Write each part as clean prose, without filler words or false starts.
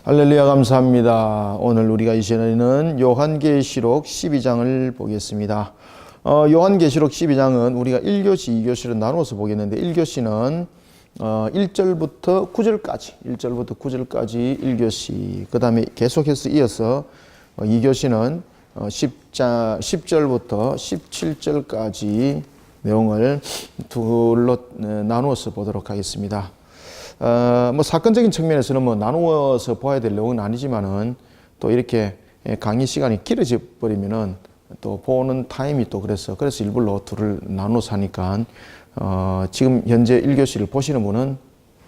할렐루야, 감사합니다. 오늘 우리가 이 시간에는 요한계시록 12장을 보겠습니다. 요한계시록 12장은 우리가 1교시, 2교시로 나누어서 보겠는데 1교시는 1절부터 9절까지 1교시, 그 다음에 계속해서 이어서 2교시는 10절부터 17절까지 내용을 둘로 나누어서 보도록 하겠습니다. 사건적인 측면에서는 나누어서 봐야 될 내용은 아니지만은 또 이렇게 강의 시간이 길어져 버리면은 또 보는 타임이 또 그래서 일부러 둘을 나눠서 하니까 지금 현재 1교시를 보시는 분은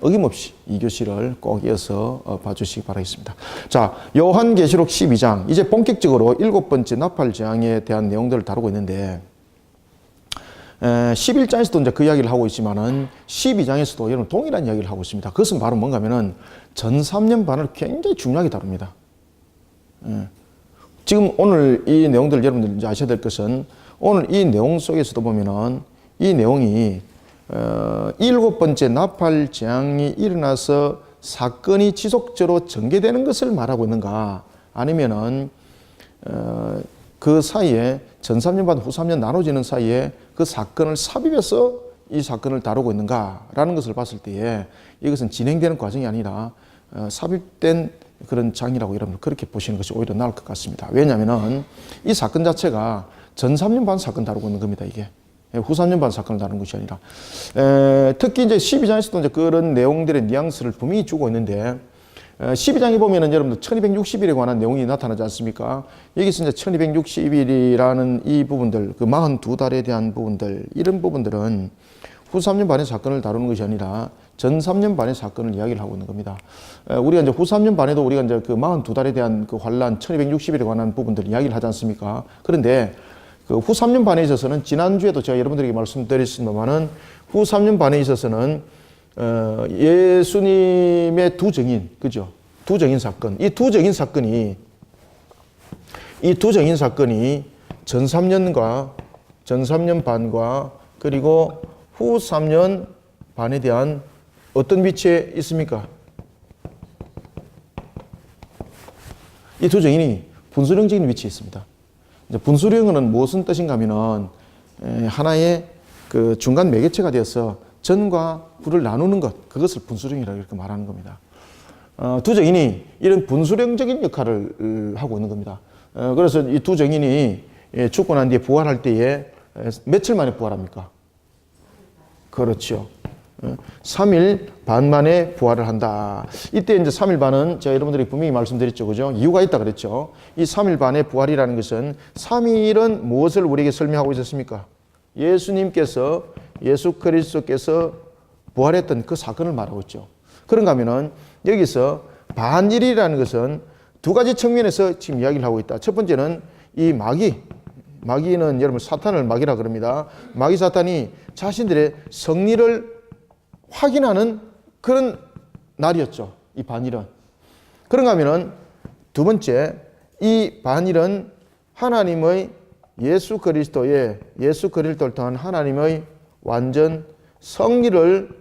어김없이 2교시를 꼭 이어서 봐주시기 바라겠습니다. 자, 요한계시록 12장, 이제 본격적으로 7번째 나팔재앙에 대한 내용들을 다루고 있는데 11장에서도 이제 그 이야기를 하고 있지만은 12장에서도 여러분 동일한 이야기를 하고 있습니다. 그것은 바로 뭔가 하면은 전 3년 반을 굉장히 중요하게 다룹니다. 지금 오늘 이 내용들 여러분들 이제 아셔야 될 것은 오늘 이 내용 속에서도 보면은 이 내용이 7번째 나팔 재앙이 일어나서 사건이 지속적으로 전개되는 것을 말하고 있는가, 아니면은 그 사이에 전 3년 반, 후 3년 나눠지는 사이에 그 사건을 삽입해서 이 사건을 다루고 있는가라는 것을 봤을 때에 이것은 진행되는 과정이 아니라 삽입된 그런 장이라고 여러분 그렇게 보시는 것이 오히려 나을 것 같습니다. 왜냐하면 이 사건 자체가 전 3년 반 사건 다루고 있는 겁니다. 이게 후 3년 반 사건을 다루는 것이 아니라 특히 이제 12장에서도 이제 그런 내용들의 뉘앙스를 분명히 주고 있는데 12장에 보면은 여러분들 1260일에 관한 내용이 나타나지 않습니까? 여기서 이제 1260일이라는 이 부분들, 그 42달에 대한 부분들, 이런 부분들은 후 3년 반의 사건을 다루는 것이 아니라 전 3년 반의 사건을 이야기를 하고 있는 겁니다. 우리가 이제 후 3년 반에도 우리가 이제 그 42달에 대한 그 환란 1260일에 관한 부분들 이야기를 하지 않습니까? 그런데 그 후 3년 반에 있어서는 지난주에도 제가 여러분들에게 말씀드렸습니다만은 후 3년 반에 있어서는 예수님의 두 증인, 그죠? 두 증인 사건. 이 두 증인 사건이 전 3년 반과 그리고 후 3년 반에 대한 어떤 위치에 있습니까? 이 두 증인이 분수령적인 위치에 있습니다. 이제 분수령은 무슨 뜻인가 하면은 하나의 그 중간 매개체가 되어서 전과 후를 나누는 것, 그것을 분수령이라고 이렇게 말하는 겁니다. 두 증인이 이런 분수령적인 역할을 하고 있는 겁니다. 그래서 이 두 증인이 죽고 난 뒤에 부활할 때에 며칠 만에 부활합니까? 그렇죠. 3일 반 만에 부활을 한다. 이때 이제 3일 반은 제가 여러분들이 분명히 말씀드렸죠. 그죠? 이유가 있다 그랬죠. 이 3일 반의 부활이라는 것은 3일은 무엇을 우리에게 설명하고 있었습니까? 예수 그리스도께서 부활했던 그 사건을 말하고 있죠. 그런가 하면은 여기서 반일이라는 것은 두 가지 측면에서 지금 이야기를 하고 있다. 첫 번째는 이 마귀는 여러분 사탄을 마귀라 그럽니다. 마귀 사탄이 자신들의 성리를 확인하는 그런 날이었죠. 이 반일은. 그런가 하면은 두 번째, 이 반일은 하나님의 예수 그리스도를 통한 하나님의 완전 성리를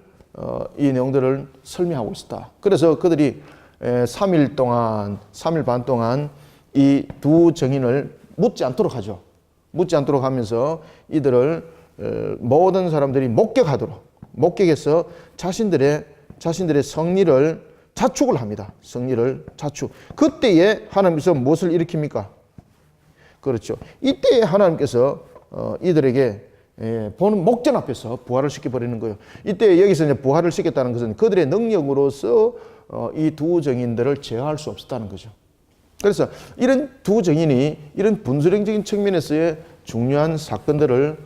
이 내용들을 설명하고 있었다. 그래서 그들이 3일 반 동안 이 두 증인을 묻지 않도록 하죠. 묻지 않도록 하면서 이들을 모든 사람들이 목격해서 자신들의 성리를 자축을 합니다. 성리를 자축. 그때에 하나님께서 무엇을 일으킵니까? 그렇죠. 이때 하나님께서 이들에게 보는 목전 앞에서 부활을 시켜버리는 거예요. 이때 여기서 이제 부활을 시켰다는 것은 그들의 능력으로서 이 두 증인들을 제어할 수 없었다는 거죠. 그래서 이런 두 증인이 이런 분수령적인 측면에서의 중요한 사건들을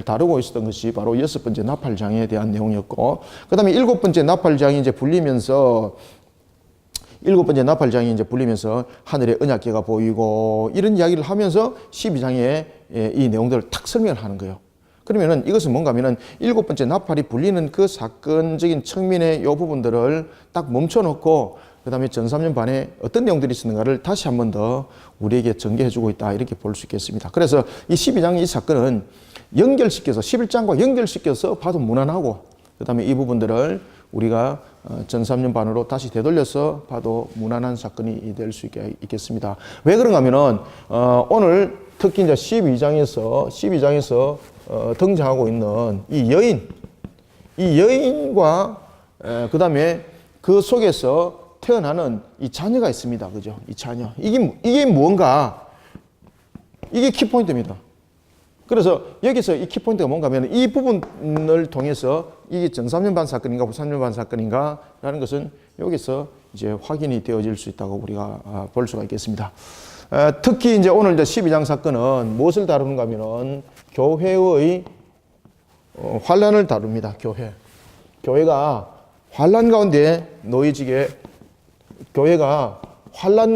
다루고 있었던 것이 바로 6번째 나팔장에 대한 내용이었고, 그 다음에 7번째 나팔장이 이제 불리면서 하늘의 언약궤가 보이고 이런 이야기를 하면서 12장에 이 내용들을 탁 설명을 하는 거예요. 그러면은 이것은 뭔가 하면은 7번째 나팔이 불리는 그 사건적인 측면의 이 부분들을 딱 멈춰놓고 그 다음에 전 3년 반에 어떤 내용들이 있었는가를 다시 한 번 더 우리에게 전개해주고 있다, 이렇게 볼 수 있겠습니다. 그래서 이 12장 이 사건은 11장과 연결시켜서 봐도 무난하고, 그 다음에 이 부분들을 우리가 전삼년 반으로 다시 되돌려서 봐도 무난한 사건이 될 수 있겠습니다. 왜 그런가 하면은 오늘 특히 이제 12장에서 등장하고 있는 이 여인과 그 다음에 그 속에서 태어나는 이 자녀가 있습니다. 그죠? 이 자녀. 이게 무언가, 이게 키포인트입니다. 그래서 여기서 이 키포인트가 뭔가 하면 이 부분을 통해서 이게 전삼년 반 사건인가 후삼년 반 사건인가 라는 것은 여기서 이제 확인이 되어질 수 있다고 우리가 볼 수가 있겠습니다. 특히 이제 오늘 이제 12장 사건은 무엇을 다루는가 하면은 교회의 환란을 다룹니다. 교회가 환란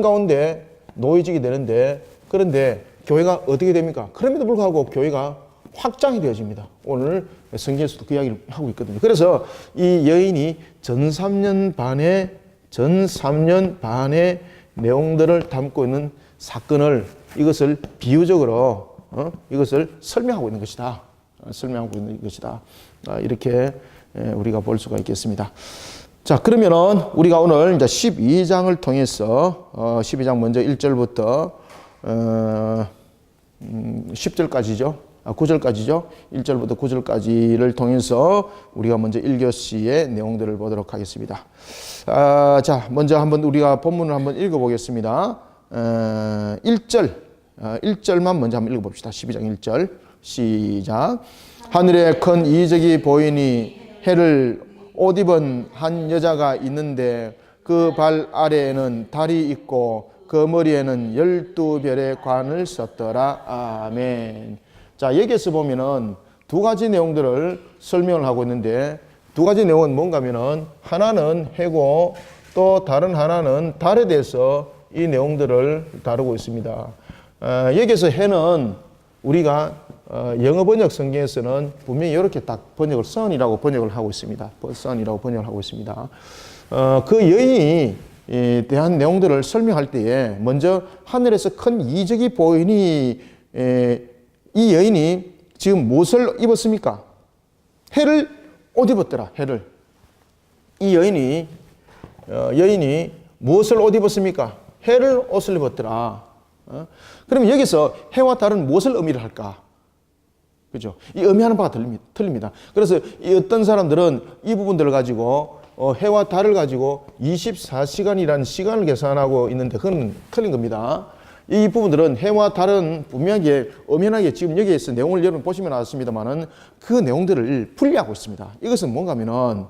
가운데 놓여지게 되는데, 그런데 교회가 어떻게 됩니까? 그럼에도 불구하고 교회가 확장이 되어집니다. 오늘 성경에서도 그 이야기를 하고 있거든요. 그래서 이 여인이 전 3년 반의 내용들을 담고 있는 사건을, 이것을 비유적으로 이것을 설명하고 있는 것이다. 이렇게 우리가 볼 수가 있겠습니다. 자, 그러면은 우리가 오늘 이제 12장을 통해서 12장 먼저 1절부터 10절까지죠. 9절까지죠. 1절부터 9절까지를 통해서 우리가 먼저 1교시의 내용들을 보도록 하겠습니다. 자, 먼저 한번 우리가 본문을 한번 읽어보겠습니다. 1절만 먼저 한번 읽어봅시다. 12장 1절 시작. 하늘에 큰 이적이 보이니 해를 옷 입은 한 여자가 있는데 그 발 아래에는 달이 있고 그 머리에는 12별의 관을 썼더라. 아멘. 자, 여기에서 보면은 두 가지 내용들을 설명을 하고 있는데, 두 가지 내용은 뭔가 하면은 하나는 해고 또 다른 하나는 달에 대해서 이 내용들을 다루고 있습니다. 여기에서 해는 우리가 영어 번역 성경에서는 분명히 이렇게 딱 번역을 sun이라고 번역을 하고 있습니다. sun이라고 번역을 하고 있습니다. 그 여인이 대한 내용들을 설명할 때에 먼저 하늘에서 큰 이적이 보이니, 이 여인이 지금 무엇을 입었습니까? 해를 옷 입었더라. 해를. 이 여인이 무엇을 옷 입었습니까? 해를 옷을 입었더라. 그러면 여기서 해와 달은 무엇을 의미를 할까? 그죠? 이 의미하는 바가 틀립니다. 그래서 이 어떤 사람들은 이 부분들을 가지고 해와 달을 가지고 24시간이라는 시간을 계산하고 있는데 그건 틀린 겁니다. 이 부분들은 해와 달은 분명하게 엄연하게 지금 여기에서 내용을 여러분 보시면 알았습니다만은 그 내용들을 분리하고 있습니다. 이것은 뭔가 하면은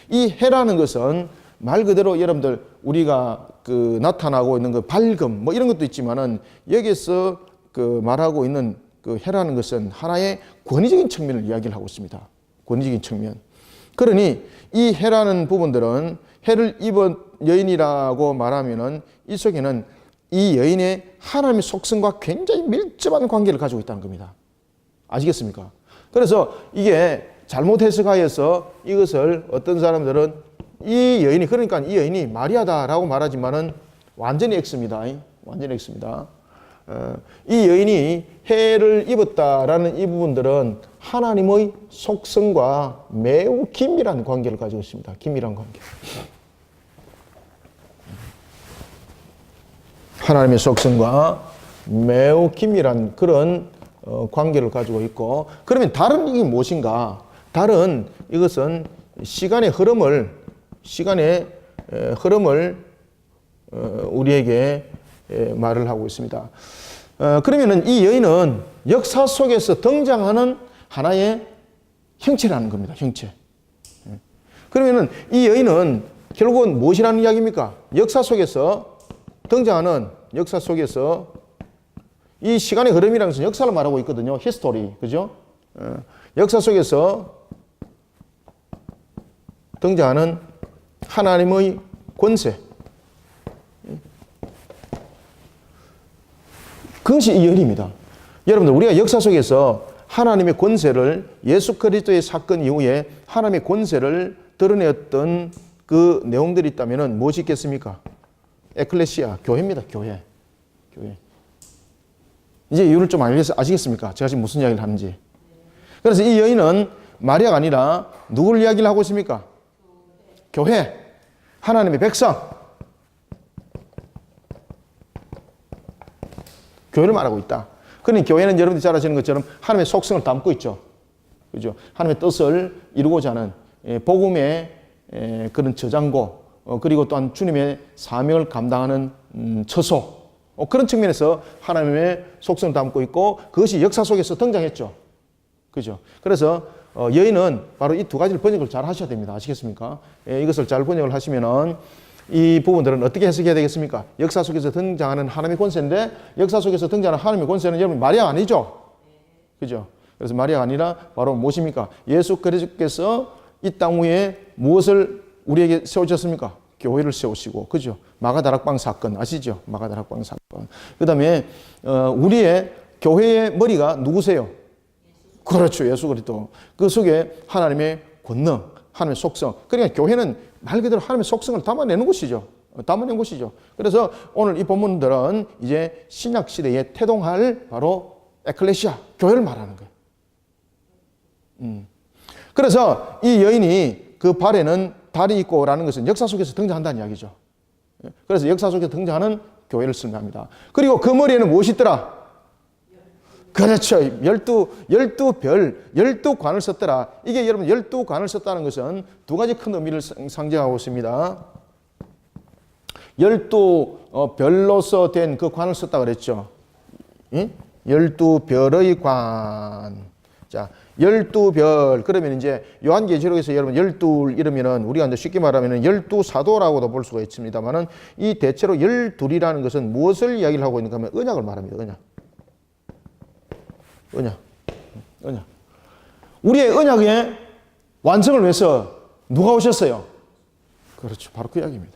이 해라는 것은 말 그대로 여러분들 우리가 그 나타나고 있는 그 밝음 뭐 이런 것도 있지만은 여기에서 그 말하고 있는 그 해라는 것은 하나의 권위적인 측면을 이야기를 하고 있습니다. 권위적인 측면. 그러니 이 해라는 부분들은 해를 입은 여인이라고 말하면은 이 속에는 이 여인의 하나님의 속성과 굉장히 밀접한 관계를 가지고 있다는 겁니다. 아시겠습니까? 그래서 이게 잘못 해석하여서 이것을 어떤 사람들은 이 여인이, 그러니까 이 여인이 마리아다라고 말하지만은 완전히 X입니다. 완전히 X입니다. 이 여인이 해를 입었다라는 이 부분들은 하나님의 속성과 매우 긴밀한 관계를 가지고 있습니다. 긴밀한 관계. 하나님의 속성과 매우 긴밀한 그런 관계를 가지고 있고, 그러면 달은 이게 무엇인가? 달은 이것은 시간의 흐름을 우리에게 말을 하고 있습니다. 그러면은 이 여인은 역사 속에서 등장하는 하나의 형체라는 겁니다. 형체. 그러면은 이 여인은 결국은 무엇이라는 이야기입니까? 역사 속에서 등장하는, 역사 속에서 이 시간의 흐름이라는 것은 역사를 말하고 있거든요. 히스토리. 그죠? 역사 속에서 등장하는 하나님의 권세. 그것이 이 여인입니다. 여러분들, 우리가 역사 속에서 하나님의 권세를, 예수 그리스도의 사건 이후에 하나님의 권세를 드러내었던 그 내용들이 있다면 무엇이 있겠습니까? 에클레시아, 교회입니다. 교회. 이제 이유를 좀 아시겠습니까? 제가 지금 무슨 이야기를 하는지. 그래서 이 여인은 마리아가 아니라 누구를 이야기를 하고 있습니까? 교회. 하나님의 백성. 교회를 말하고 있다. 그러니 교회는 여러분들이 잘 아시는 것처럼 하나님의 속성을 담고 있죠. 그죠? 하나님의 뜻을 이루고자 하는 복음의 그런 저장고, 그리고 또한 주님의 사명을 감당하는 처소, 그런 측면에서 하나님의 속성을 담고 있고 그것이 역사 속에서 등장했죠. 그죠? 그래서 여인은 바로 이 두 가지를 번역을 잘 하셔야 됩니다. 아시겠습니까? 이것을 잘 번역을 하시면은 이 부분들은 어떻게 해석해야 되겠습니까? 역사 속에서 등장하는 하나님의 권세인데 역사 속에서 등장하는 하나님의 권세는 여러분 마리아 아니죠? 그죠? 그래서 마리아가 아니라 바로 무엇입니까? 예수 그리스도께서 이 땅 위에 무엇을 우리에게 세워주셨습니까? 교회를 세우시고, 그죠? 마가다락방 사건 아시죠? 마가다락방 사건. 그 다음에 우리의 교회의 머리가 누구세요? 그렇죠. 예수 그리스도. 그 속에 하나님의 권능, 하나님의 속성. 그러니까 교회는 말 그대로 하나님의 속성을 담아내는 곳이죠. 담아낸 곳이죠. 그래서 오늘 이 본문들은 이제 신약 시대에 태동할 바로 에클레시아, 교회를 말하는 거예요. 그래서 이 여인이 그 발에는 달이 있고라는 것은 역사 속에서 등장한다는 이야기죠. 그래서 역사 속에서 등장하는 교회를 설명합니다. 그리고 그 머리에는 무엇이 있더라? 그렇죠. 12관을 썼더라. 이게 여러분 12관을 썼다는 것은 두 가지 큰 의미를 상징하고 있습니다. 12별로서 된 그 관을 썼다 그랬죠. 12별의 관. 자, 12별. 그러면 이제 요한계시록에서 여러분 12 이러면은 우리가 이제 쉽게 말하면은 12사도라고도 볼 수가 있습니다만은 이 대체로 12이라는 것은 무엇을 이야기를 하고 있는가 하면 언약을 말합니다. 언약. 우리의 언약의 완성을 위해서 누가 오셨어요? 그렇죠. 바로 그 이야기입니다.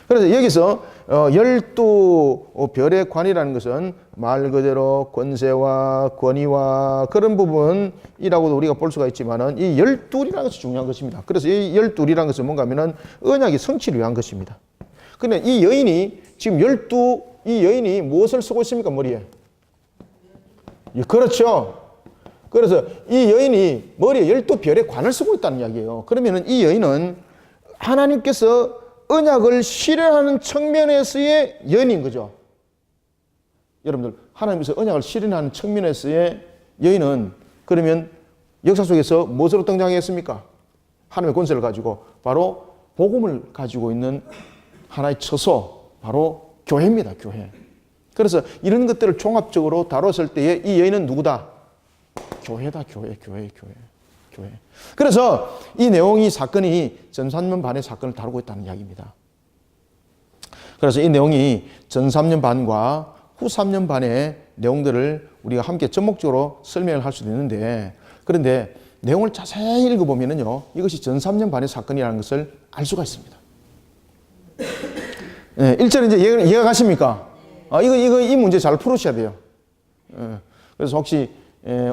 그래서 여기서 12별의 관이라는 것은 말 그대로 권세와 권위와 그런 부분이라고도 우리가 볼 수가 있지만은 이 12이라는 것이 중요한 것입니다. 그래서 이 12이라는 것은 뭔가 하면은 언약의 성취를 위한 것입니다. 근데 이 여인이 지금 이 여인이 무엇을 쓰고 있습니까? 머리에? 그렇죠. 그래서 이 여인이 머리에 12별의 관을 쓰고 있다는 이야기예요. 그러면은 이 여인은 하나님께서 언약을 실현하는 측면에서의 여인인 거죠. 여러분들, 하나님께서 언약을 실현하는 측면에서의 여인은 그러면 역사 속에서 무엇으로 등장했습니까? 하나님의 권세를 가지고 바로 복음을 가지고 있는 하나의 처소, 바로 교회입니다. 교회. 그래서 이런 것들을 종합적으로 다뤘을 때에 이 여인은 누구다? 교회다. 교회. 그래서 이 내용이 사건이 전 3년 반의 사건을 다루고 있다는 이야기입니다. 그래서 이 내용이 전 3년 반과 후 3년 반의 내용들을 우리가 함께 전목적으로 설명을 할 수도 있는데, 그런데 내용을 자세히 읽어보면요, 이것이 전 3년 반의 사건이라는 것을 알 수가 있습니다. 네, 1절 이제 이해가 가십니까? 이 문제 잘 풀으셔야 돼요. 그래서 혹시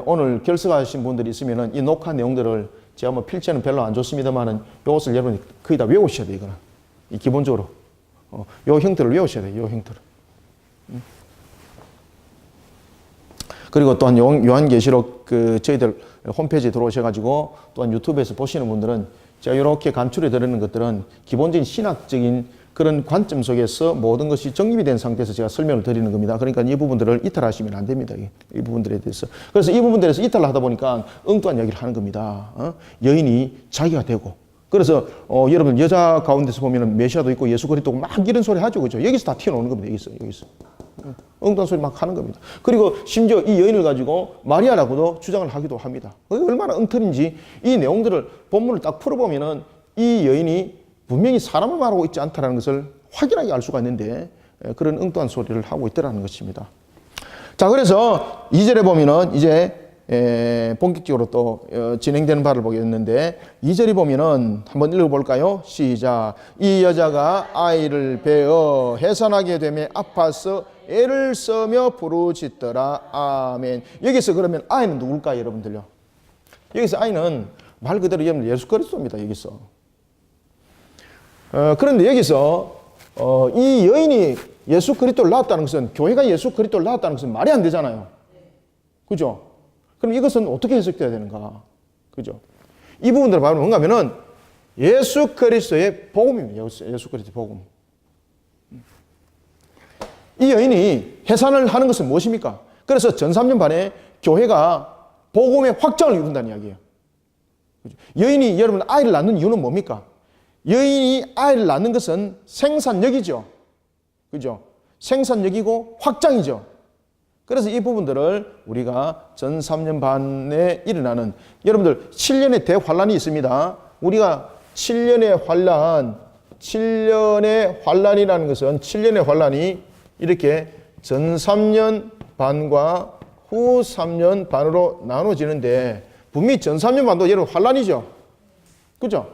오늘 결석하신 분들이 있으면은 이 녹화 내용들을 제가 뭐 필체는 별로 안 좋습니다만은 이것을 여러분이 거의 다 외우셔야 돼요. 이거는 이 기본적으로 요 형태를 외우셔야 돼요. 요 형태를. 그리고 또한 요한계시록 그 저희들 홈페이지에 들어오셔가지고 또한 유튜브에서 보시는 분들은 제가 이렇게 간추려 드리는 것들은 기본적인 신학적인 그런 관점 속에서 모든 것이 정립이 된 상태에서 제가 설명을 드리는 겁니다. 그러니까 이 부분들을 이탈하시면 안 됩니다. 이 부분들에 대해서. 그래서 이 부분들에서 이탈을 하다 보니까 엉뚱한 이야기를 하는 겁니다. 여인이 자기가 되고. 그래서 여러분 여자 가운데서 보면 메시아도 있고 예수 그리스도고 막 이런 소리 하죠. 그죠? 여기서 다 튀어나오는 겁니다. 여기서. 엉뚱한 소리 막 하는 겁니다. 그리고 심지어 이 여인을 가지고 마리아라고도 주장을 하기도 합니다. 얼마나 엉터리인지 이 내용들을 본문을 딱 풀어보면은 이 여인이 분명히 사람을 말하고 있지 않다는 것을 확연하게 알 수가 있는데 그런 엉뚱한 소리를 하고 있더라는 것입니다. 자, 그래서 2절에 보면은 이제 본격적으로 또 진행되는 바를 보겠는데 2절에 보면은 한번 읽어볼까요? 시작. 이 여자가 아이를 베어 해산하게 되며 아파서 애를 써며 부르짖더라. 아멘. 여기서 그러면 아이는 누굴까요, 여러분들요? 여기서 아이는 말 그대로 예수 그리스도입니다. 여기서. 그런데 여기서 이 여인이 예수 그리스도를 낳았다는 것은, 교회가 예수 그리스도를 낳았다는 것은 말이 안 되잖아요. 그죠? 그럼 이것은 어떻게 해석돼야 되는가? 그죠? 이 부분들을 말하면 뭔가 하면은 예수 그리스도의 복음입니다. 예수 그리스도의 복음. 이 여인이 해산을 하는 것은 무엇입니까? 그래서 전 3년 반에 교회가 복음의 확장을 이룬다는 이야기예요. 여인이 여러분 아이를 낳는 이유는 뭡니까? 여인이 아이를 낳는 것은 생산력이죠. 그죠? 생산력이고 확장이죠. 그래서 이 부분들을 우리가 전 3년 반에 일어나는, 여러분들 7년의 대환란이 있습니다. 우리가 7년의 환란이라는 것은 7년의 환란이 이렇게 전 3년 반과 후 3년 반으로 나눠지는데, 분명히 전 3년 반도 여러분 환란이죠. 그죠?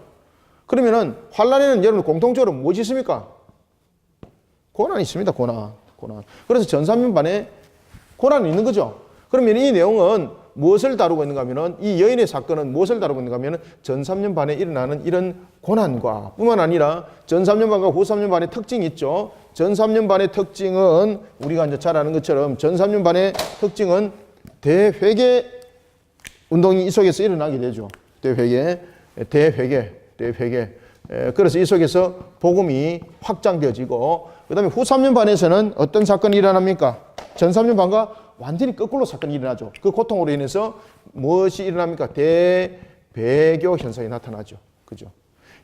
그러면은 환란에는 여러분 공통적으로 무엇이 있습니까? 고난이 있습니다. 고난. 그래서 전 3년 반에 고난이 있는 거죠. 그러면 이 내용은 무엇을 다루고 있는가 하면은, 이 여인의 사건은 무엇을 다루고 있는가 하면은 전 3년 반에 일어나는 이런 고난과 뿐만 아니라 전 3년 반과 후 3년 반의 특징이 있죠. 전 3년 반의 특징은 우리가 이제 잘 아는 것처럼 전 3년 반의 특징은 대회개 운동이 이 속에서 일어나게 되죠. 대회개. 그래서 이 속에서 복음이 확장되어지고, 그 다음에 후 3년 반에서는 어떤 사건이 일어납니까? 전 3년 반과 완전히 거꾸로 사건이 일어나죠. 그 고통으로 인해서 무엇이 일어납니까? 대배교 현상이 나타나죠. 그죠?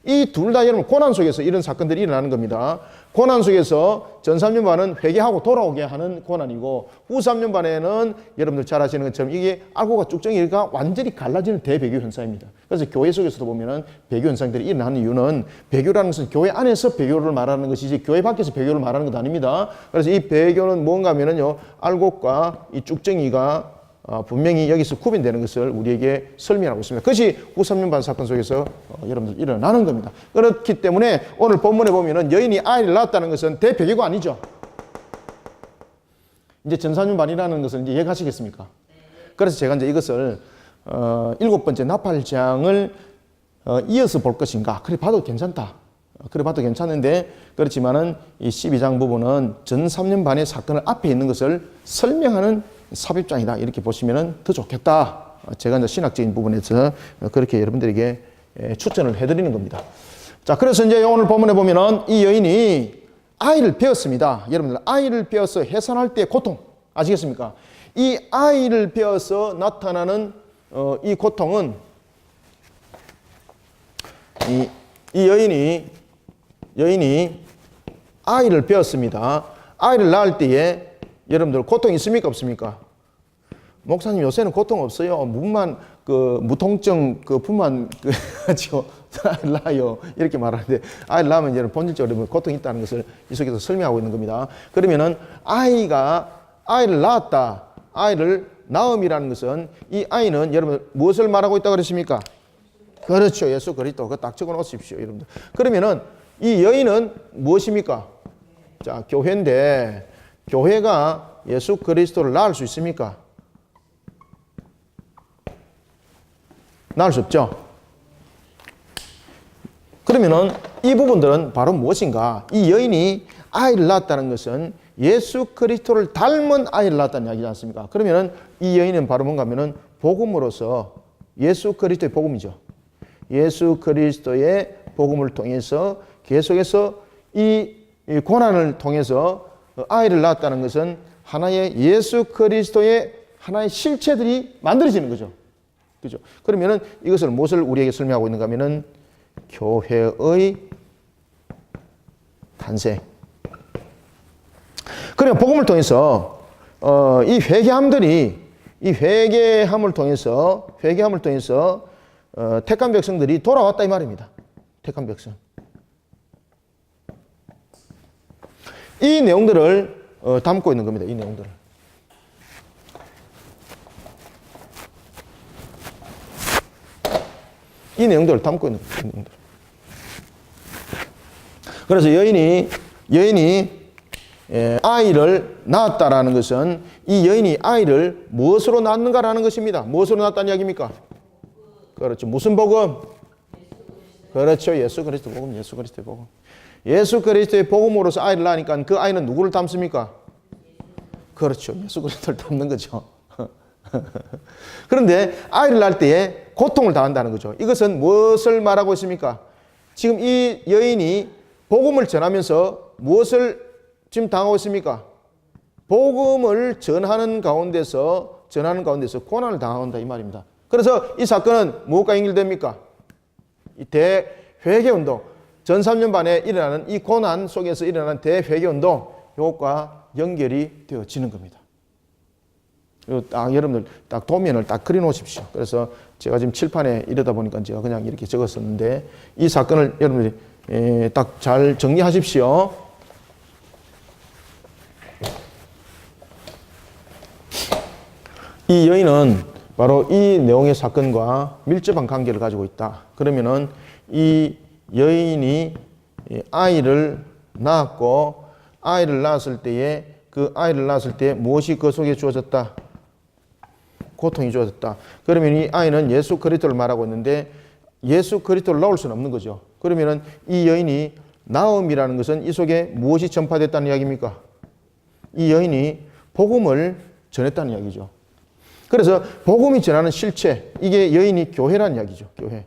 이 둘 다 여러분 고난 속에서 이런 사건들이 일어나는 겁니다. 고난 속에서 전 3년 반은 회개하고 돌아오게 하는 고난이고, 후 3년 반에는 여러분들 잘 아시는 것처럼 이게 알고가 쭉정이가 완전히 갈라지는 대배교 현상입니다. 그래서 교회 속에서도 보면은 배교 현상들이 일어나는 이유는, 배교라는 것은 교회 안에서 배교를 말하는 것이지 교회 밖에서 배교를 말하는 것 아닙니다. 그래서 이 배교는 뭔가 하면은요, 알곡과 이 쭉정이가 분명히 여기서 구분되는 것을 우리에게 설명하고 있습니다. 그것이 후 3년 반 사건 속에서 여러분들 일어나는 겁니다. 그렇기 때문에 오늘 본문에 보면은 여인이 아이를 낳았다는 것은 대배교가 아니죠. 이제 전 3년 반이라는 것을 이제 이해하시겠습니까? 그래서 제가 이제 이것을 7번째 나팔장을 이어서 볼 것인가? 그래 봐도 괜찮다. 그래 봐도 괜찮은데, 그렇지만은 이 12장 부분은 전 3년 반의 사건을 앞에 있는 것을 설명하는 삽입장이다. 이렇게 보시면 더 좋겠다. 제가 이제 신학적인 부분에서 그렇게 여러분들에게 추천을 해드리는 겁니다. 자, 그래서 이제 오늘 본문에 보면은 이 여인이 아이를 배웠습니다. 여러분들, 아이를 배워서 해산할 때의 고통 아시겠습니까? 이 아이를 배워서 나타나는 이 고통은 이 여인이 아이를 배웠습니다. 아이를 낳을 때에 여러분들 고통이 있습니까? 없습니까? 목사님 요새는 고통 없어요. 무통증 분만 가지고 아이를 낳아요. 이렇게 말하는데, 아이를 낳으면 여러분 본질적으로 고통이 있다는 것을 이 속에서 설명하고 있는 겁니다. 그러면은 아이를 낳았다. 아이를 낳음이라는 것은, 이 아이는 여러분 무엇을 말하고 있다고 그랬습니까? 그렇죠. 예수 그리스도. 그거 딱 적어 놓으십시오, 여러분들. 그러면은 이 여인은 무엇입니까? 자, 교회인데, 교회가 예수 그리스도를 낳을 수 있습니까? 낳을 수 없죠. 그러면은 이 부분들은 바로 무엇인가? 이 여인이 아이를 낳았다는 것은 예수 그리스도를 닮은 아이를 낳았다는 이야기지 않습니까? 그러면은 이 여인은 바로 뭔가 하면은 복음으로서 예수 그리스도의 복음이죠. 예수 그리스도의 복음을 통해서 계속해서 이 고난을 통해서 아이를 낳았다는 것은 하나의 예수 그리스도의 하나의 실체들이 만들어지는 거죠. 그죠? 그러면은 이것을 무엇을 우리에게 설명하고 있는가 하면은 교회의 탄생. 그러면 복음을 통해서 이 회개함을 통해서 택한 백성들이 돌아왔다 이 말입니다. 택한 백성. 이 내용들을 담고 있는 겁니다. 이 내용들을. 이 내용들을 담고 있는 겁니다. 그래서 여인이 아이를 낳았다라는 것은 이 여인이 아이를 무엇으로 낳는가라는 것입니다. 무엇으로 낳았다는 이야기입니까? 그렇죠. 무슨 복음? 그렇죠. 예수 그리스도 복음, 예수 그리스도의 복음. 예수 그리스도의 복음으로서 아이를 낳으니까 그 아이는 누구를 닮습니까? 그렇죠. 예수 그리스도를 닮는 거죠. 그런데 아이를 낳을 때에 고통을 당한다는 거죠. 이것은 무엇을 말하고 있습니까? 지금 이 여인이 복음을 전하면서 무엇을 지금 당하고 있습니까? 복음을 전하는 가운데서 고난을 당한다 이 말입니다. 그래서 이 사건은 무엇과 연결됩니까? 이 대회개운동, 전 3년 반에 일어나는 이 고난 속에서 일어나는 대회개운동, 이것과 연결이 되어지는 겁니다. 딱 여러분들 딱 도면을 딱 그려 놓으십시오. 그래서 제가 지금 칠판에 이러다 보니까 제가 그냥 이렇게 적었었는데 이 사건을 여러분들이 딱 잘 정리하십시오. 이 여인은 바로 이 내용의 사건과 밀접한 관계를 가지고 있다. 그러면은 이 여인이 아이를 낳았고 아이를 낳았을 때에 그 아이를 낳았을 때 무엇이 그 속에 주어졌다? 고통이 주어졌다. 그러면 이 아이는 예수 그리스도를 말하고 있는데 예수 그리스도를 낳을 수는 없는 거죠. 그러면은 이 여인이 나음이라는 것은 이 속에 무엇이 전파됐다는 이야기입니까? 이 여인이 복음을 전했다는 이야기죠. 그래서 복음이 전하는 실체, 이게 여인이 교회라는 이야기죠. 교회.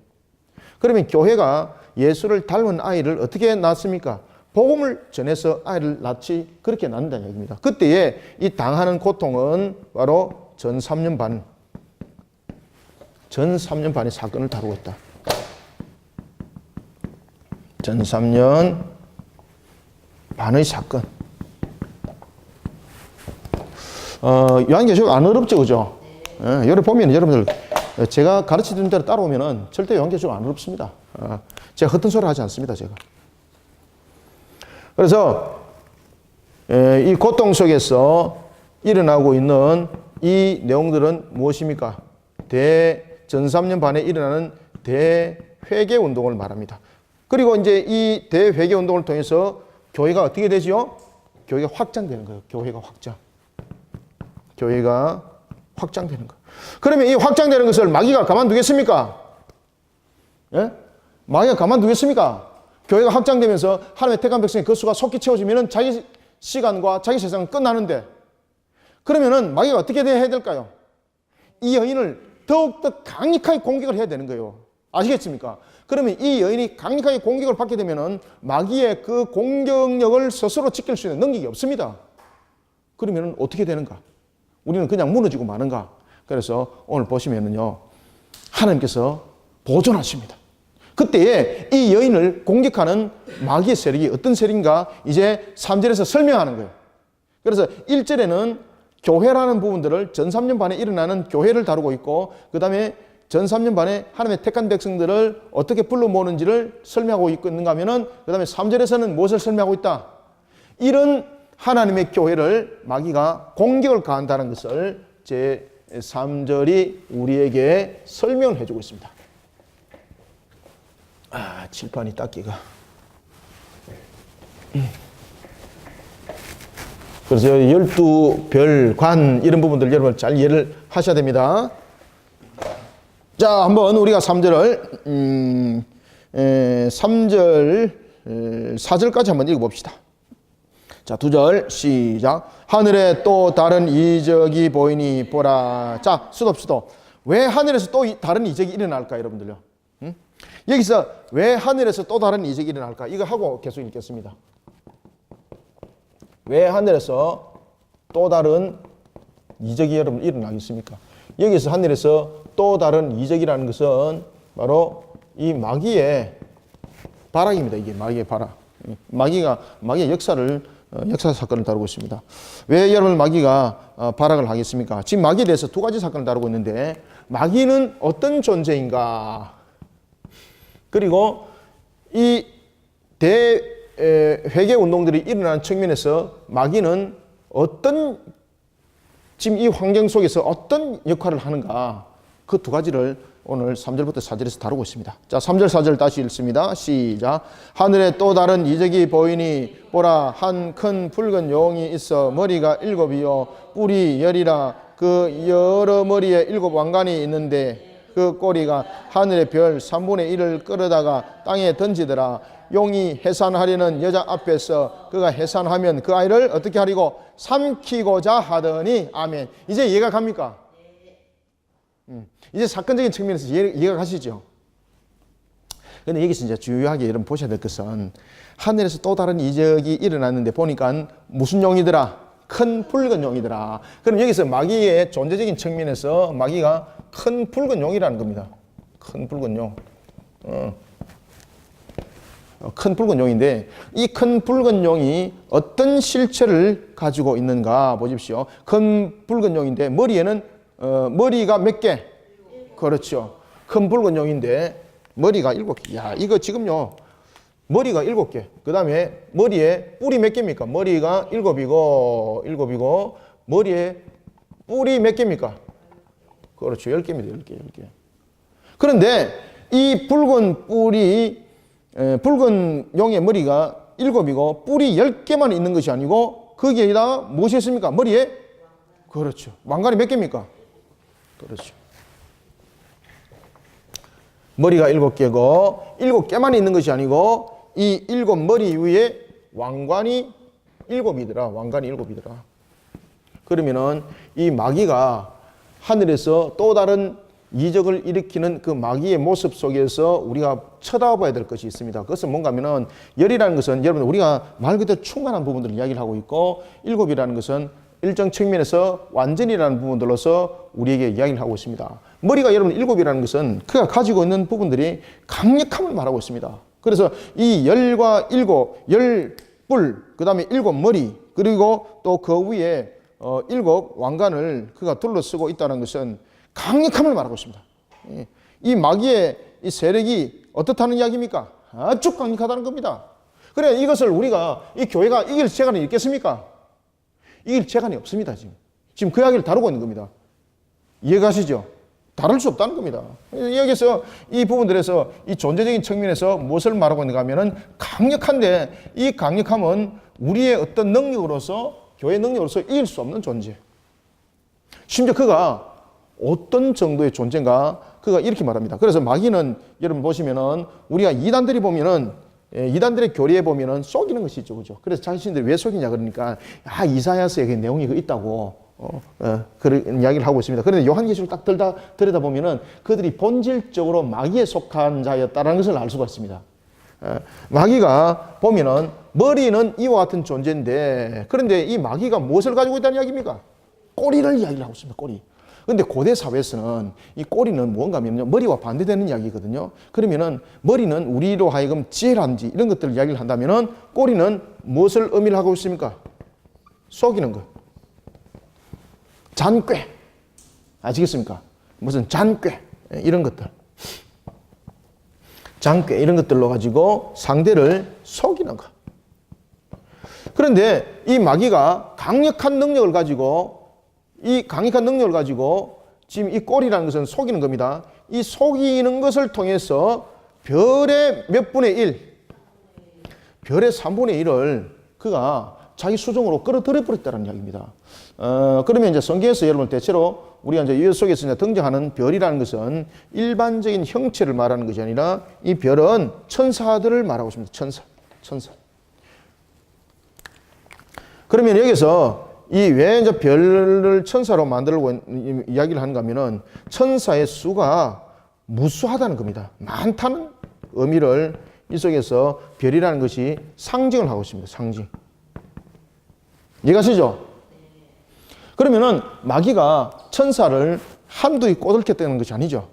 그러면 교회가 예수를 닮은 아이를 어떻게 낳습니까? 복음을 전해서 아이를 낳지 그렇게 낳는다는 이야기입니다. 그때에 이 당하는 고통은 바로 전 3년 반의 사건을 다루고 있다. 전 3년 반의 사건. 요한계시록 안 어렵죠, 그죠? 여기 보면 여러분들 제가 가르치는 대로 따라오면은 절대 요한계시록 안 어렵습니다. 제가 허튼 소리 하지 않습니다, 제가. 그래서 이 고통 속에서 일어나고 있는 이 내용들은 무엇입니까? 전 3년 반에 일어나는 대회개 운동을 말합니다. 그리고 이제 이 대회개 운동을 통해서 교회가 어떻게 되지요? 교회가 확장되는 거예요. 교회가 확장되는 거예요. 그러면 이 확장되는 것을 마귀가 가만두겠습니까? 예? 마귀가 가만두겠습니까? 교회가 확장되면서 하나님의 택한 백성의 그 수가 속히 채워지면은 자기 시간과 자기 세상은 끝나는데, 그러면은 마귀가 어떻게 해야 될까요? 이 여인을 더욱더 강력하게 공격을 해야 되는 거예요. 아시겠습니까? 그러면 이 여인이 강력하게 공격을 받게 되면은 마귀의 그 공격력을 스스로 지킬 수 있는 능력이 없습니다. 그러면은 어떻게 되는가? 우리는 그냥 무너지고 마는가? 그래서 오늘 보시면은요, 하나님께서 보존하십니다. 그때에 이 여인을 공격하는 마귀의 세력이 어떤 세력인가 이제 3절에서 설명하는 거예요. 그래서 1절에는 교회라는 부분들을 전 3년 반에 일어나는 교회를 다루고 있고, 그 다음에 전 3년 반에 하나님의 택한 백성들을 어떻게 불러 모으는지를 설명하고 있는가 하면은, 그 다음에 3절에서는 무엇을 설명하고 있다? 이런 하나님의 교회를 마귀가 공격을 가한다는 것을 제 3절이 우리에게 설명을 해주고 있습니다. 칠판이 닦기가. 그래서 12별관 이런 부분들 여러분 잘 이해를 하셔야 됩니다. 자, 한번 우리가 3절을 3절 4절까지 한번 읽어봅시다. 자, 2절 시작. 하늘에 또 다른 이적이 보이니 보라. 자, 수도. 왜 하늘에서 또 다른 이적이 일어날까, 여러분들요? 여기서 왜 하늘에서 또 다른 이적이 일어날까? 이거 하고 계속 읽겠습니다. 왜 하늘에서 또 다른 이적이 여러분 일어나겠습니까? 여기서 하늘에서 또 다른 이적이라는 것은 바로 이 마귀의 발악입니다. 이게 마귀의 발악. 마귀의 역사 사건을 다루고 있습니다. 왜 여러분 마귀가 발악을 하겠습니까? 지금 마귀에 대해서 두 가지 사건을 다루고 있는데, 마귀는 어떤 존재인가? 그리고 이 대회개 운동들이 일어나는 측면에서 마귀는 지금 이 환경 속에서 어떤 역할을 하는가? 그 두 가지를 오늘 3절부터 4절에서 다루고 있습니다. 자, 3절 4절 다시 읽습니다. 시작. 하늘에 또 다른 이적이 보이니 보라, 한 큰 붉은 용이 있어 머리가 7이요 뿔이 10이라. 그 여러 머리에 7 왕관이 있는데 그 꼬리가 하늘의 별 3분의 1을 끌어다가 땅에 던지더라. 용이 해산하려는 여자 앞에서 그가 해산하면 그 아이를 어떻게 하리고 삼키고자 하더니. 아멘. 이제 이해가 갑니까? 이제 사건적인 측면에서 이해가 가시죠? 근데 여기서 이제 주요하게 여러분 보셔야 될 것은 하늘에서 또 다른 이적이 일어났는데 보니까 무슨 용이더라? 큰 붉은 용이더라. 그럼 여기서 마귀의 존재적인 측면에서 마귀가 큰 붉은 용이라는 겁니다. 큰 붉은 용. 큰 붉은 용인데 이 큰 붉은 용이 어떤 실체를 가지고 있는가 보십시오. 큰 붉은 용인데 머리에는 머리가 몇 개? 그렇죠. 큰 붉은 용인데 머리가 7개. 야, 이거 지금요. 머리가 7개. 그 다음에 머리에 뿔이 몇 개입니까? 머리가 7이고 머리에 뿔이 몇 개입니까? 그렇죠. 10개입니다. 10개. 그런데 이 붉은 뿔이 붉은 용의 머리가 7이고 뿔이 10개만 있는 것이 아니고 거기에다가 무엇이 있습니까? 머리에? 그렇죠. 왕관이 몇 개입니까? 그렇죠. 머리가 7개고 7개만 있는 것이 아니고 이 7머리 위에 왕관이 7이더라. 왕관이 7이더라. 그러면은 이 마귀가 하늘에서 또 다른 이적을 일으키는 그 마귀의 모습 속에서 우리가 쳐다봐야 될 것이 있습니다. 그것은 뭔가 하면은 열이라는 것은 여러분 우리가 말 그대로 충만한 부분들을 이야기를 하고 있고 7이라는 것은 일정 측면에서 완전이라는 부분들로서 우리에게 이야기를 하고 있습니다. 머리가 여러분 7이라는 것은 그가 가지고 있는 부분들이 강력함을 말하고 있습니다. 그래서 이 열과 7, 10뿔, 그 다음에 7머리, 그리고 또 그 위에 7 왕관을 그가 둘러쓰고 있다는 것은 강력함을 말하고 있습니다. 이 마귀의 이 세력이 어떻다는 이야기입니까? 아주 강력하다는 겁니다. 그래 이것을 우리가 이 교회가 이길 재간이 있겠습니까? 이길 재간이 없습니다. 지금 그 이야기를 다루고 있는 겁니다. 이해가시죠? 다룰 수 없다는 겁니다. 여기서 이 부분들에서 이 존재적인 측면에서 무엇을 말하고 있는가 하면은 강력한데 이 강력함은 우리의 어떤 능력으로서 교회 능력으로서 이길 수 없는 존재. 심지어 그가 어떤 정도의 존재인가 그가 이렇게 말합니다. 그래서 마귀는 여러분 보시면은 우리가 이단들이 보면은 이단들의 교리에 보면은 속이는 것이 있죠, 그죠? 그래서 자신들이 왜 속이냐 그러니까 이사야서에 그 내용이 있다고 그런 이야기를 하고 있습니다. 그런데 요한계시록 딱 들여다 보면은 그들이 본질적으로 마귀에 속한 자였다는 것을 알 수가 있습니다. 마귀가 보면은 머리는 이와 같은 존재인데 그런데 이 마귀가 무엇을 가지고 있다는 이야기입니까? 꼬리를 이야기를 하고 있습니다. 꼬리. 근데 고대 사회에서는 이 꼬리는 뭔가 하면요 머리와 반대되는 이야기거든요. 그러면은 머리는 우리로 하여금 지혜란지 이런 것들을 이야기를 한다면은 꼬리는 무엇을 의미를 하고 있습니까? 속이는 것. 잔꾀. 아시겠습니까? 무슨 잔꾀 이런 것들. 잔꾀 이런 것들로 가지고 상대를 속이는 것. 그런데 이 마귀가 강력한 능력을 가지고 지금 이 꼬리라는 것은 속이는 겁니다. 이 속이는 것을 통해서 별의 몇 분의 1, 별의 3분의 1을 그가 자기 수종으로 끌어들여 버렸다는 이야기입니다. 그러면 이제 성경에서 여러분 대체로 우리가 이제 이 속에서 이제 등장하는 별이라는 것은 일반적인 형체를 말하는 것이 아니라 이 별은 천사들을 말하고 있습니다. 천사. 그러면 여기서 이 왜 이제 별을 천사로 만들고 이야기를 하는가 하면은 천사의 수가 무수하다는 겁니다. 많다는 의미를 이 속에서 별이라는 것이 상징을 하고 있습니다. 상징. 이해가시죠? 그러면은 마귀가 천사를 한두 꼬들겠다는 것이 아니죠.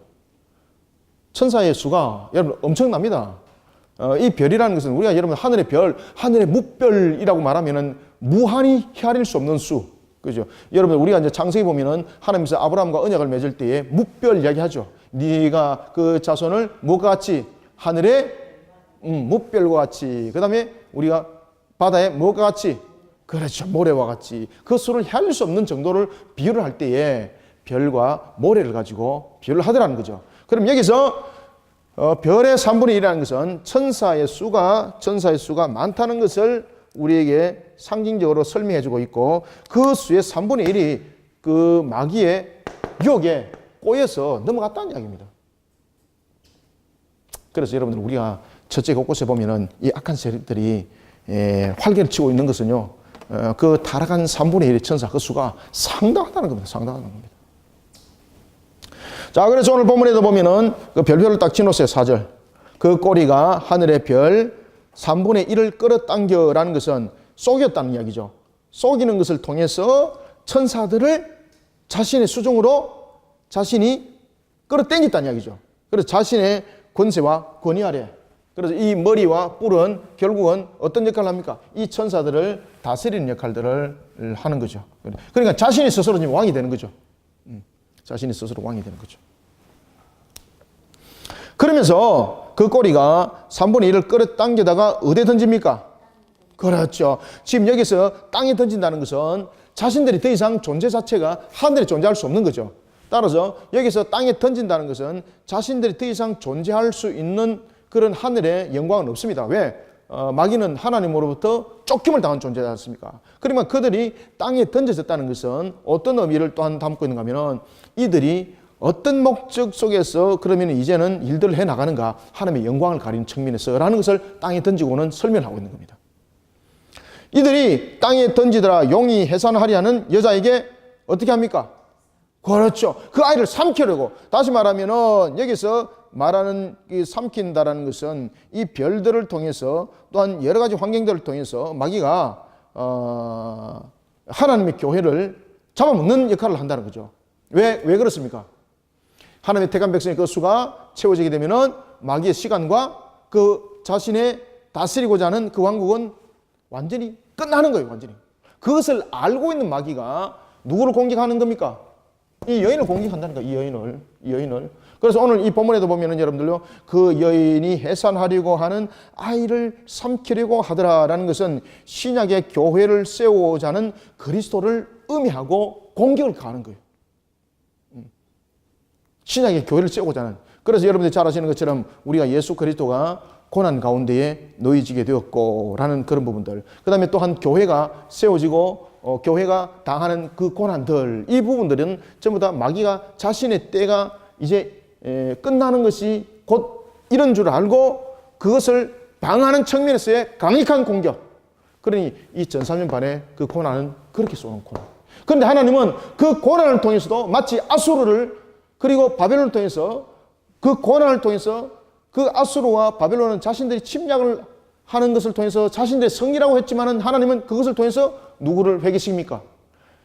천사의 수가 여러분 엄청납니다. 이 별이라는 것은 우리가 여러분 하늘의 별, 하늘의 묵별이라고 말하면은 무한히 헤아릴 수 없는 수. 그죠? 여러분 우리가 이제 창세기 보면은 하나님께서 아브라함과 언약을 맺을 때에 묵별 이야기하죠. 네가 그 자손을 뭐가 같이 하늘의 묵별과 같이. 그다음에 우리가 바다에 뭐가 같이 그렇죠. 모래와 같이. 그 수를 헤아릴 수 없는 정도를 비유를 할 때에 별과 모래를 가지고 비유를 하더라는 거죠. 그럼 여기서 별의 3분의 1이라는 것은 천사의 수가 많다는 것을 우리에게 상징적으로 설명해 주고 있고 그 수의 3분의 1이 그 마귀의 유혹에 꼬여서 넘어갔다는 이야기입니다. 그래서 여러분들 우리가 첫째 곳곳에 보면은 이 악한 세력들이 활개를 치고 있는 것은요 그 타락한 3분의 1의 천사 그 수가 상당하다는 겁니다. 상당하다는 겁니다. 자, 그래서 오늘 본문에도 보면은 그 별표를 딱 치놓으세요. 4절. 그 꼬리가 하늘의 별 3분의 1을 끌어당겨라는 것은 속였다는 이야기죠. 속이는 것을 통해서 천사들을 자신의 수종으로 자신이 끌어당겼다는 이야기죠. 그래서 자신의 권세와 권위 아래. 그래서 이 머리와 뿔은 결국은 어떤 역할을 합니까? 이 천사들을 다스리는 역할들을 하는 거죠. 그러니까 자신이 스스로 지금 왕이 되는 거죠. 자신이 스스로 왕이 되는 거죠. 그러면서 그 꼬리가 3분의 1을 끌어당겨다가 어디에 던집니까? 그렇죠. 지금 여기서 땅에 던진다는 것은 자신들이 더 이상 존재 자체가 하늘에 존재할 수 없는 거죠. 따라서 여기서 땅에 던진다는 것은 자신들이 더 이상 존재할 수 있는 그런 하늘의 영광은 없습니다. 왜? 마귀는 하나님으로부터 쫓김을 당한 존재지 않습니까? 그러면 그들이 땅에 던져졌다는 것은 어떤 의미를 또한 담고 있는가 하면 이들이 어떤 목적 속에서 그러면 이제는 일들을 해나가는가 하나님의 영광을 가리는 측면에서 라는 것을 땅에 던지고는 설명하고 있는 겁니다. 이들이 땅에 던지더라 용이 해산하리 하는 여자에게 어떻게 합니까? 그렇죠. 그 아이를 삼키려고. 다시 말하면은 여기서 말하는 이 삼킨다라는 것은 이 별들을 통해서 또한 여러 가지 환경들을 통해서 마귀가 하나님의 교회를 잡아먹는 역할을 한다는 거죠. 왜 그렇습니까? 하나님의 택한 백성의 그 수가 채워지게 되면은 마귀의 시간과 그 자신의 다스리고자 하는 그 왕국은 완전히 끝나는 거예요. 완전히. 그것을 알고 있는 마귀가 누구를 공격하는 겁니까? 이 여인을 공격한다니까. 이 여인을. 그래서 오늘 이 본문에도 보면은 여러분들요, 그 여인이 해산하려고 하는 아이를 삼키려고 하더라라는 것은 신약의 교회를 세우고자 하는 그리스도를 의미하고 공격을 가하는 거예요. 신약의 교회를 세우고자 하는. 그래서 여러분들이 잘 아시는 것처럼 우리가 예수 그리스도가 고난 가운데에 놓여지게 되었고 라는 그런 부분들. 그 다음에 또한 교회가 세워지고 교회가 당하는 그 고난들, 이 부분들은 전부 다 마귀가 자신의 때가 이제 끝나는 것이 곧 이런 줄 알고 그것을 방하는 측면에서의 강력한 공격. 그러니 이 전사년 반의 그 고난은 그렇게 쏘는 고난. 그런데 하나님은 그 고난을 통해서도 마치 아수르를 그리고 바벨론을 통해서 그 고난을 통해서 그 아수르와 바벨론은 자신들이 침략을 하는 것을 통해서 자신들의 성이라고 했지만은 하나님은 그것을 통해서 누구를 회개시킵니까?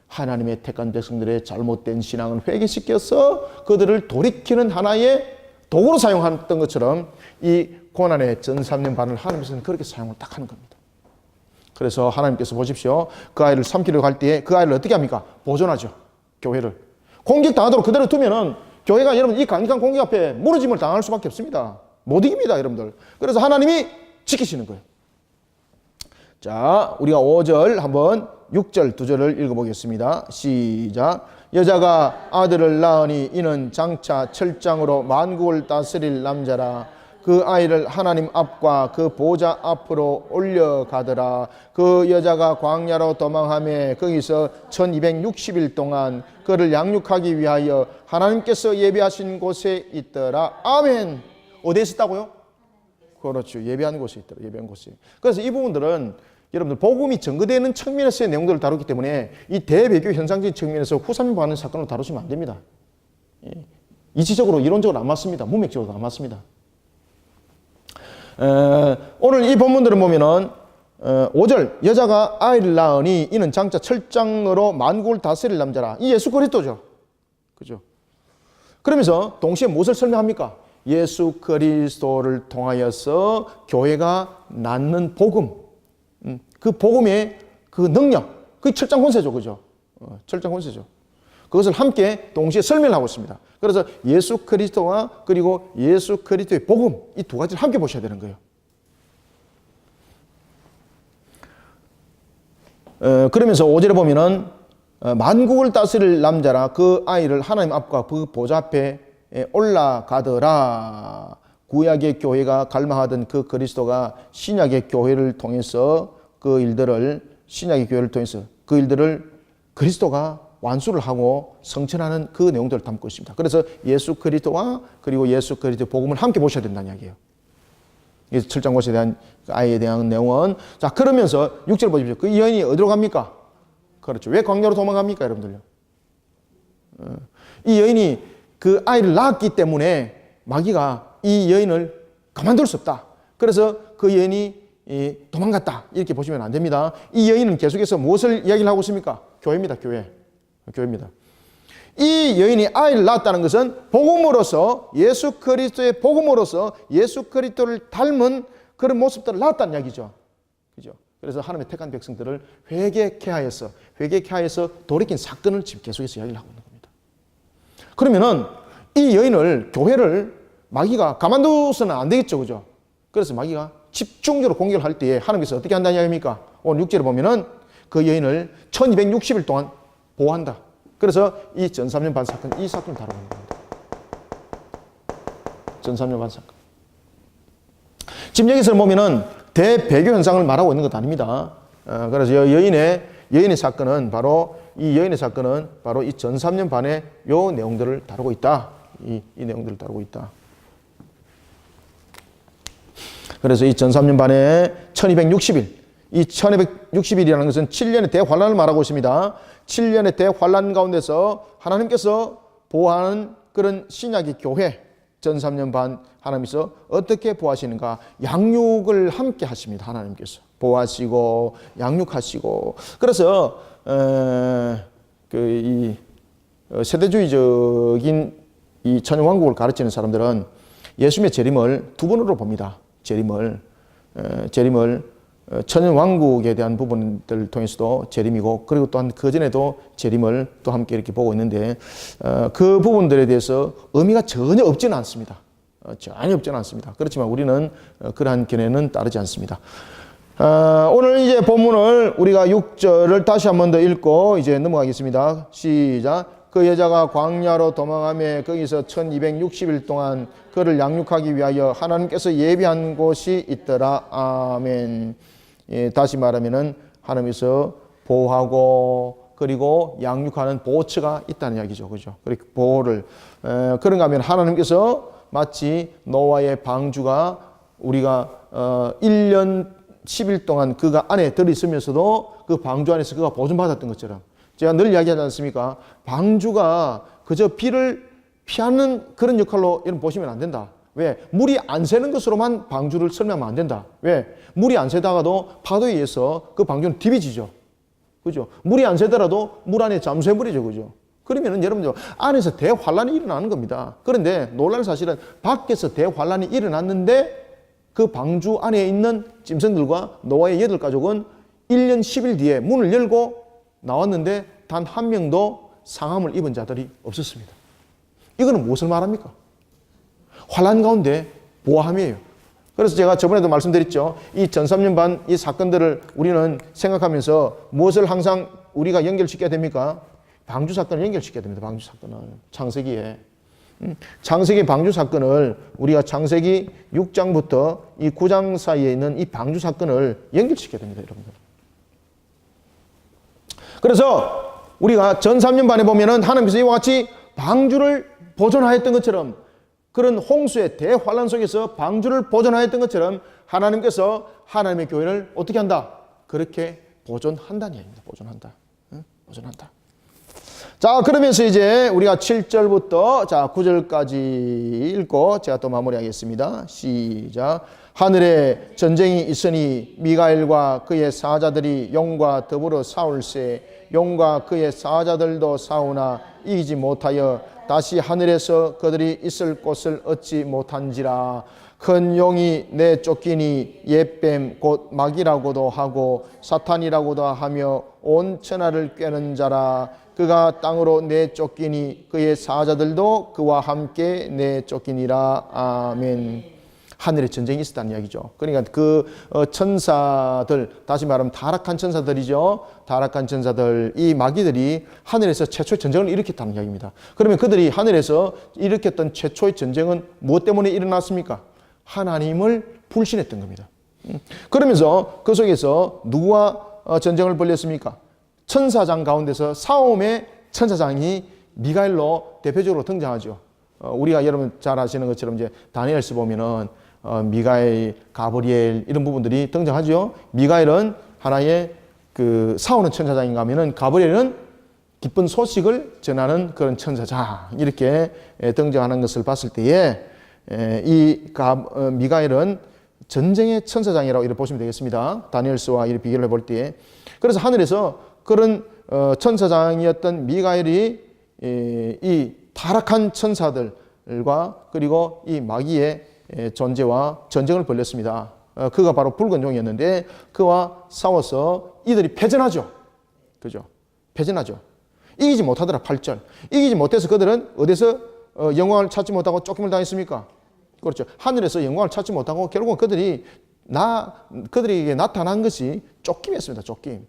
하나님의 택한 백성들의 잘못된 신앙을 회개시켜서 그들을 돌이키는 하나의 도구로 사용했던 것처럼 이 고난의 전 3년 반을 하나님께서는 그렇게 사용을 딱 하는 겁니다. 그래서 하나님께서 보십시오. 그 아이를 삼키려고 할 때에 그 아이를 어떻게 합니까? 보존하죠. 교회를. 공격당하도록 그대로 두면은 교회가 여러분 이 강력한 공격 앞에 무너짐을 당할 수밖에 없습니다. 못 이깁니다, 여러분들. 그래서 하나님이 지키시는 거예요. 자, 우리가 5절 한번 6절 2절을 읽어보겠습니다. 시작. 여자가 아들을 낳으니 이는 장차 철장으로 만국을 다스릴 남자라. 그 아이를 하나님 앞과 그 보좌 앞으로 올려가더라. 그 여자가 광야로 도망하며 거기서 1260일 동안 그를 양육하기 위하여 하나님께서 예비하신 곳에 있더라. 아멘. 어디에 있었다고요? 그렇죠. 예배한 곳에 있더라. 예배한 곳에. 그래서 이 부분들은 여러분들 복음이 전거되는 측면에서의 내용들을 다루기 때문에 이 대배교 현상적인 측면에서 후삼위 반응 사건을 다루시면 안 됩니다. 이치적으로 이론적으로 안 맞습니다. 문맥적으로 안 맞습니다. 오늘 이 본문들을 보면은 5절 여자가 아이를 낳으니 이는 장차 철장으로 만국을 다스릴 남자라. 이 예수 그리스도죠. 그죠? 그러면서 동시에 무엇을 설명합니까? 예수 그리스도를 통하여서 교회가 낳는 복음, 그 복음의 그 능력, 그 철장 권세죠, 그죠? 철장 권세죠. 그것을 함께 동시에 설명하고 있습니다. 그래서 예수 그리스도와 그리고 예수 그리스도의 복음, 이 두 가지를 함께 보셔야 되는 거예요. 그러면서 5절에 보면은 만국을 다스릴 남자라 그 아이를 하나님 앞과 그 보좌 앞에 올라가더라. 구약의 교회가 갈망하던 그 그리스도가 신약의 교회를 통해서 그 일들을 신약의 교회를 통해서 그 일들을 그리스도가 완수를 하고 성천하는 그 내용들을 담고 있습니다. 그래서 예수 그리스도와 그리고 예수 그리스도의 복음을 함께 보셔야 된다는 이야기예요. 그래서 철장고시에 대한 아이에 대한 내용은 자 그러면서 6절 보십시오. 그 여인이 어디로 갑니까? 그렇죠. 왜 광야로 도망갑니까, 여러분들요? 이 여인이 그 아이를 낳았기 때문에 마귀가 이 여인을 가만둘 수 없다. 그래서 그 여인이 도망갔다. 이렇게 보시면 안 됩니다. 이 여인은 계속해서 무엇을 이야기를 하고 있습니까? 교회입니다. 교회입니다. 이 여인이 아이를 낳았다는 것은 복음으로서 예수 그리스도의 복음으로서 예수 그리스도를 닮은 그런 모습들을 낳았다는 이야기죠. 그죠? 그래서 하나님의 택한 백성들을 회개케 하여서 돌이킨 사건을 지금 계속해서 이야기를 하고 있는 겁니다. 그러면은 이 여인을 교회를 마귀가 가만두서는 안 되겠죠. 그죠? 그래서 마귀가 집중적으로 공격을 할 때에 하나님께서 어떻게 한다는 이야기입니까? 오늘 6절에 보면은 그 여인을 1260일 동안 보호한다. 그래서 이 전 3년 반 사건, 이 사건을 다루는 겁니다. 전 3년 반 사건. 지금 여기서 보면은 대배교 현상을 말하고 있는 것 아닙니다. 그래서 여인의 사건은 바로 이 전 3년 반의 요 내용들을 다루고 있다. 이 내용들을 다루고 있다. 그래서 이 전 3년 반의 1260일, 이 1260일이라는 것은 7년의 대환란을 말하고 있습니다. 7년의 대환란 가운데서 하나님께서 보호하는 그런 신약의 교회, 전 3년 반 하나님께서 어떻게 보호하시는가? 양육을 함께 하십니다. 하나님께서 보호하시고 양육하시고. 그래서 이 세대주의적인 이 천연왕국을 가르치는 사람들은 예수님의 재림을 두 번으로 봅니다. 재림을 천연왕국에 대한 부분들을 통해서도 재림이고, 그리고 또한 그전에도 재림을 또 함께 이렇게 보고 있는데, 그 부분들에 대해서 의미가 전혀 없지는 않습니다. 전혀 없지는 않습니다. 그렇지만 우리는 그러한 견해는 따르지 않습니다. 오늘 이제 본문을 우리가 6절을 다시 한 번 더 읽고 이제 넘어가겠습니다. 시작. 그 여자가 광야로 도망하며 거기서 1260일 동안 그를 양육하기 위하여 하나님께서 예비한 곳이 있더라. 아멘. 예, 다시 말하면은 하나님께서 보호하고 그리고 양육하는 보호처가 있다는 이야기죠. 그죠? 그렇게 보호를. 그런가 하면 하나님께서 마치 노아의 방주가 우리가 1년 10일 동안 그가 안에 들어있으면서도 그 방주 안에서 그가 보존받았던 것처럼, 제가 늘 이야기하지 않습니까? 방주가 그저 비를 피하는 그런 역할로 여러분 보시면 안 된다. 왜? 물이 안 새는 것으로만 방주를 설명하면 안 된다. 왜? 물이 안 새다가도 파도에 의해서 그 방주는 디비지죠. 그죠? 물이 안 새더라도 물 안에 잠수해버리죠. 그죠? 그러면은 여러분들 안에서 대환란이 일어나는 겁니다. 그런데 놀랄 사실은 밖에서 대환란이 일어났는데 그 방주 안에 있는 짐승들과 노아의 8가족은 1년 10일 뒤에 문을 열고 나왔는데 단 한 명도 상함을 입은 자들이 없었습니다. 이거는 무엇을 말합니까? 환란 가운데 보호함이에요. 그래서 제가 저번에도 말씀드렸죠. 이 전 3년 반 이 사건들을 우리는 생각하면서 무엇을 항상 우리가 연결시켜야 됩니까? 방주 사건을 연결시켜야 됩니다. 방주 사건을. 창세기에. 창세기 방주 사건을 우리가 창세기 6장부터 이 9장 사이에 있는 이 방주 사건을 연결시켜야 됩니다. 여러분들. 그래서 우리가 전 3년 반에 보면은 하나님께서 이와 같이 방주를 보존하였던 것처럼, 그런 홍수의 대환란 속에서 방주를 보존하였던 것처럼 하나님께서 하나님의 교회를 어떻게 한다? 그렇게 보존한다는 얘기입니다. 보존한다. 보존한다. 자, 그러면서 이제 우리가 7절부터 9절까지 읽고 제가 또 마무리하겠습니다. 시작. 하늘에 전쟁이 있으니 미가엘과 그의 사자들이 용과 더불어 싸울세 용과 그의 사자들도 싸우나 이기지 못하여 다시 하늘에서 그들이 있을 곳을 얻지 못한지라. 큰 용이 내쫓기니 옛뱀 곧 마귀라고도 하고 사탄이라고도 하며 온 천하를 꿰는 자라. 그가 땅으로 내쫓기니 그의 사자들도 그와 함께 내쫓기니라. 아멘. 하늘에 전쟁이 있었다는 이야기죠. 그러니까 그 천사들, 다시 말하면 타락한 천사들이죠. 타락한 천사들, 이 마귀들이 하늘에서 최초의 전쟁을 일으켰다는 이야기입니다. 그러면 그들이 하늘에서 일으켰던 최초의 전쟁은 무엇 때문에 일어났습니까? 하나님을 불신했던 겁니다. 그러면서 그 속에서 누구와 전쟁을 벌였습니까? 천사장 가운데서 싸움의 천사장이 미가엘로 대표적으로 등장하죠. 우리가 여러분 잘 아시는 것처럼 이제 다니엘서 보면은 미가엘, 가브리엘 이런 부분들이 등장하죠. 미가엘은 하나의 그 싸우는 천사장인가 하면은 가브리엘은 기쁜 소식을 전하는 그런 천사장, 이렇게 등장하는 것을 봤을 때에 미가엘은 전쟁의 천사장이라고 이렇게 보시면 되겠습니다. 다니엘서와 이렇게 비교를 해볼 때. 그래서 하늘에서 그런 천사장이었던 미가엘이 이 타락한 천사들과 그리고 이 마귀의 존재와 전쟁을 벌였습니다. 그가 바로 붉은 용이었는데 그와 싸워서 이들이 패전하죠. 그죠? 패전하죠. 이기지 못하더라. 8절. 이기지 못해서 그들은 어디서 영광을 찾지 못하고 쫓김을 당했습니까? 그렇죠. 하늘에서 영광을 찾지 못하고 결국은 그들에게 나타난 것이 쫓김이었습니다. 쫓김.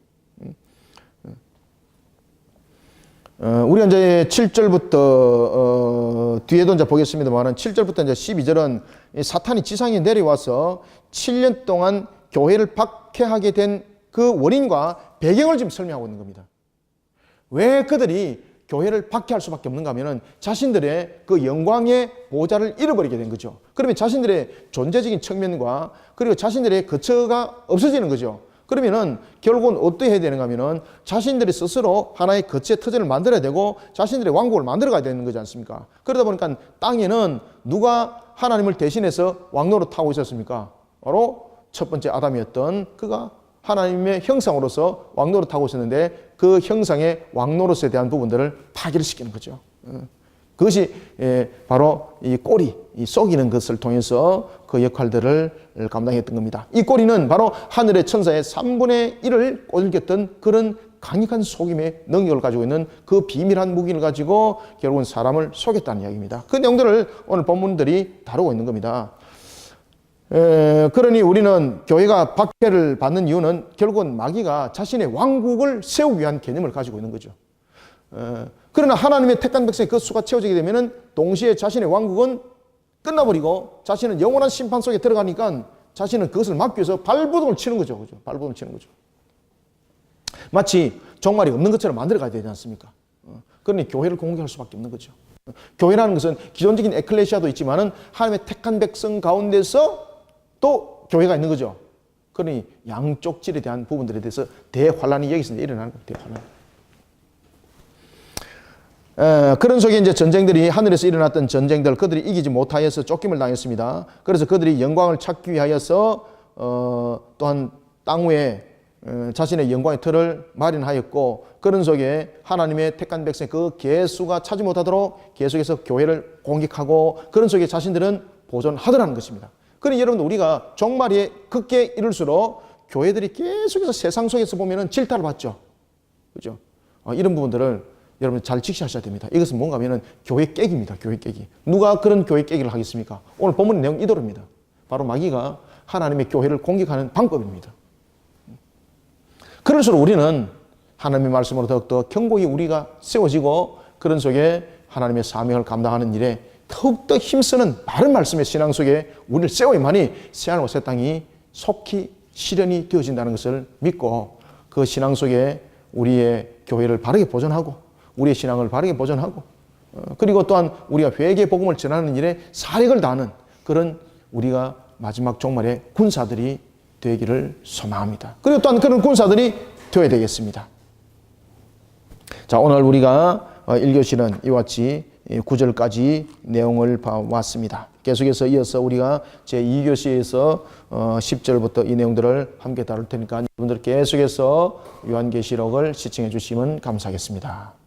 우리가 이제 7절부터 뒤에도 이제 보겠습니다만은 7절부터 이제 12절은 사탄이 지상에 내려와서 7년 동안 교회를 박해하게 된 그 원인과 배경을 지금 설명하고 있는 겁니다. 왜 그들이 교회를 박해할 수밖에 없는가 하면은 자신들의 그 영광의 보좌를 잃어버리게 된 거죠. 그러면 자신들의 존재적인 측면과 그리고 자신들의 거처가 없어지는 거죠. 그러면은 결국은 어떻게 해야 되는가 하면은 자신들이 스스로 하나의 거처의 터전을 만들어야 되고 자신들의 왕국을 만들어 가야 되는 거지 않습니까? 그러다 보니까 땅에는 누가 하나님을 대신해서 왕노릇 하고 있었습니까? 바로 첫 번째 아담이었던 그가 하나님의 형상으로서 왕노릇 하고 있었는데 그 형상의 왕노릇에 대한 부분들을 파괴를 시키는 거죠. 그것이 바로 이 꼬리, 이 속이는 것을 통해서 그 역할들을 감당했던 겁니다. 이 꼬리는 바로 하늘의 천사의 3분의 1을 꼬들겼던 그런 강력한 속임의 능력을 가지고 있는 그 비밀한 무기를 가지고 결국은 사람을 속였다는 이야기입니다. 그 내용들을 오늘 본문들이 다루고 있는 겁니다. 그러니 우리는 교회가 박해를 받는 이유는 결국은 마귀가 자신의 왕국을 세우기 위한 개념을 가지고 있는 거죠. 그러나 하나님의 택한 백성의 그 수가 채워지게 되면은 동시에 자신의 왕국은 끝나버리고 자신은 영원한 심판 속에 들어가니까 자신은 그것을 막기 위해서 발버둥을 치는 거죠. 그죠? 발버둥을 치는 거죠. 마치 종말이 없는 것처럼 만들어가야 되지 않습니까? 그러니 교회를 공격할 수밖에 없는 거죠. 교회라는 것은 기존적인 에클레시아도 있지만은 하나님의 택한 백성 가운데서 또 교회가 있는 거죠. 그러니 양쪽 질에 대한 부분들에 대해서 대환란이 여기서 일어나는 거예요. 대환란. 그런 속에 이제 전쟁들이 하늘에서 일어났던 전쟁들 그들이 이기지 못하여서 쫓김을 당했습니다. 그래서 그들이 영광을 찾기 위하여서 또한 땅 위에 자신의 영광의 틀을 마련하였고 그런 속에 하나님의 택한 백성의 그 계수가 차지 못하도록 계속해서 교회를 공격하고 그런 속에 자신들은 보존하더라는 것입니다. 그러니 여러분 우리가 종말에 극에 이를수록 교회들이 계속해서 세상 속에서 보면은 질타를 받죠. 그죠? 이런 부분들을 여러분 잘 직시하셔야 됩니다. 이것은 뭔가 하면은 교회 깨기입니다. 교회 깨기. 누가 그런 교회 깨기를 하겠습니까? 오늘 본문 내용 이대로입니다. 바로 마귀가 하나님의 교회를 공격하는 방법입니다. 그럴수록 우리는 하나님의 말씀으로 더욱더 경고히 우리가 세워지고 그런 속에 하나님의 사명을 감당하는 일에 더욱더 힘쓰는 바른 말씀의 신앙 속에 우리를 세워야만이 새하늘과 새 땅이 속히 실현이 되어진다는 것을 믿고 그 신앙 속에 우리의 교회를 바르게 보존하고 우리의 신앙을 바르게 보존하고 그리고 또한 우리가 회개 복음을 전하는 일에 사력을 다하는 그런 우리가 마지막 종말의 군사들이 되기를 소망합니다. 그리고 또한 그런 군사들이 되어야 되겠습니다. 자, 오늘 우리가 1교시는 이와 같이 9절까지 내용을 봐왔습니다. 계속해서 이어서 우리가 제2교시에서 10절부터 이 내용들을 함께 다룰 테니까 여러분들 계속해서 요한계시록을 시청해 주시면 감사하겠습니다.